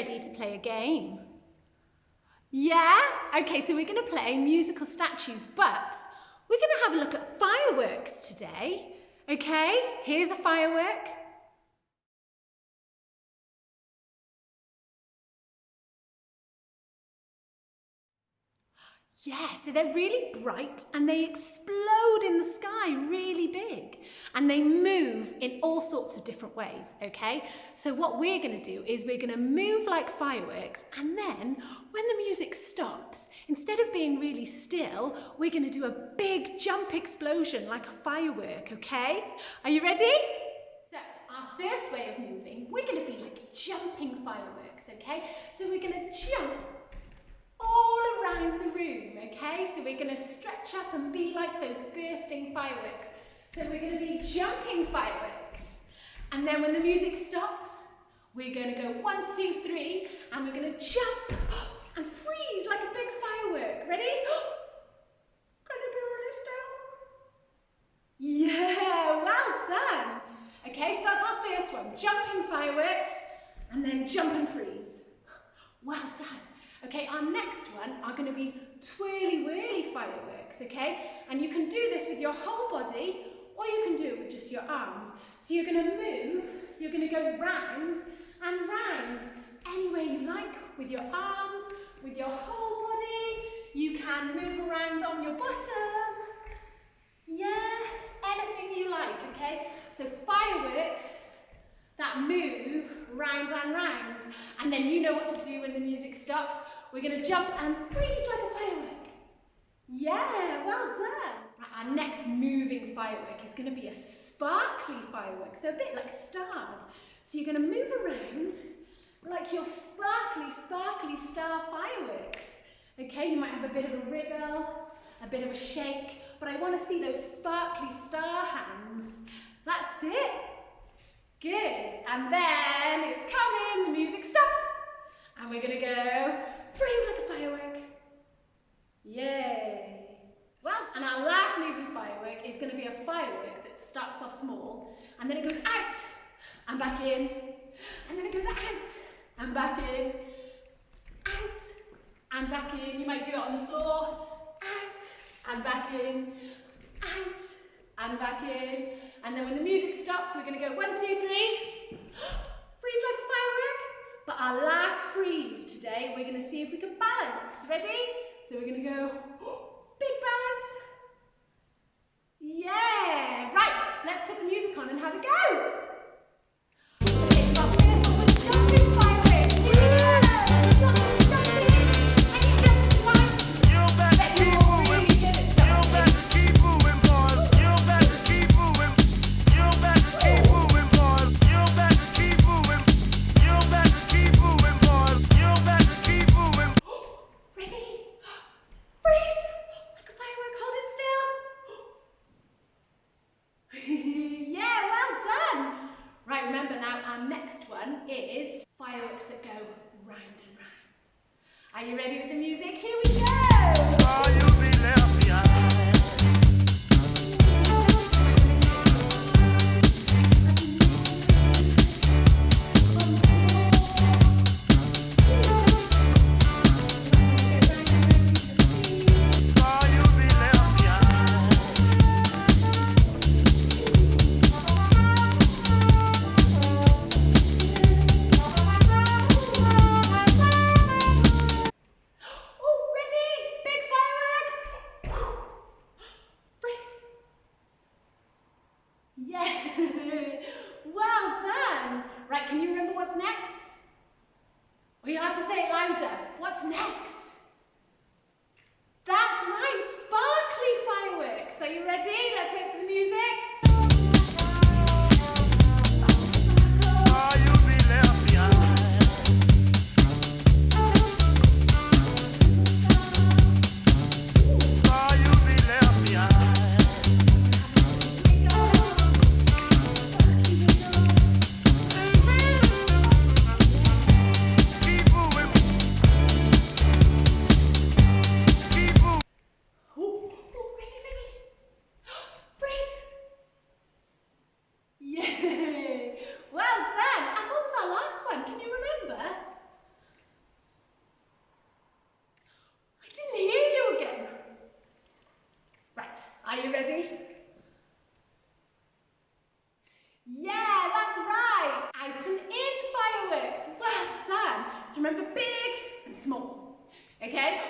ready to play a game? Yeah? Okay, so we're going to play musical statues, but we're going to have a look at fireworks today. Okay, here's a firework. Yeah, so they're really bright and they explode in the sky really big and they move in all sorts of different ways, okay? So what we're going to do is we're going to move like fireworks, and then when the music stops, instead of being really still, we're going to do a big jump explosion like a firework, okay? Are you ready? So our first way of moving, we're going to be like jumping fireworks, okay? So we're going to jump all around the room, okay? So we're going to stretch up and be like those bursting fireworks. So we're going to be jumping fireworks. And then when the music stops, we're going to go 1, 2, 3, and we're going to jump and freeze like a big firework. Ready? Can you be really still? Yeah, well done. Okay, so that's our first one. Jumping fireworks, and then jump and freeze. Well done. Okay, our next one are going to be twirly-whirly fireworks, okay? And you can do this with your whole body, or you can do it with just your arms. So you're going to move, you're going to go round and round, any way you like, with your arms, with your whole body. You can move around on your bottom. Yeah, anything you like, okay? So fireworks that move round and round. And then you know what to do when the music stops. We're going to jump and freeze like a firework. Yeah, well done. Right, our next moving firework is going to be a sparkly firework, so a bit like stars. So you're going to move around like your sparkly, sparkly star fireworks. Okay, you might have a bit of a wriggle, a bit of a shake, but I want to see those sparkly star hands. That's it. Good, and then it's coming, the music stops, and we're going to go freeze like a firework. Yay! Well, and our last moving firework is going to be a firework that starts off small, and then it goes out, and back in, and then it goes out, and back in, out, and back in. You might do it on the floor, out, and back in, out, and back in. And then when the music stops, we're going to go 1, 2, 3, freeze like a firework. But our last freeze today, we're going to see if we can balance. Ready? So we're going to go, big balance. Yeah, right, let's put the music on and have a go. Okay, so our first one was jumping fireworks. Yeah, jumping, jumping. And you jump twice. You better keep moving. You better keep moving, boy. You better keep moving. You better keep moving, boy. You better keep moving. You better keep moving, boy. You better keep moving. Ready? Freeze! Like a firework, hold it still. Yeah, well done. Right, remember now our next one is fireworks that go round and round. Are you ready with the music? Here we go! Oh, you'll be left behind. Well, you have to say it louder. What's next? That's right, sparkly fireworks. Are you ready? Let's wait for the music. Oh, you'll be left behind. Oh, you'll be left behind. remember big and small. Okay,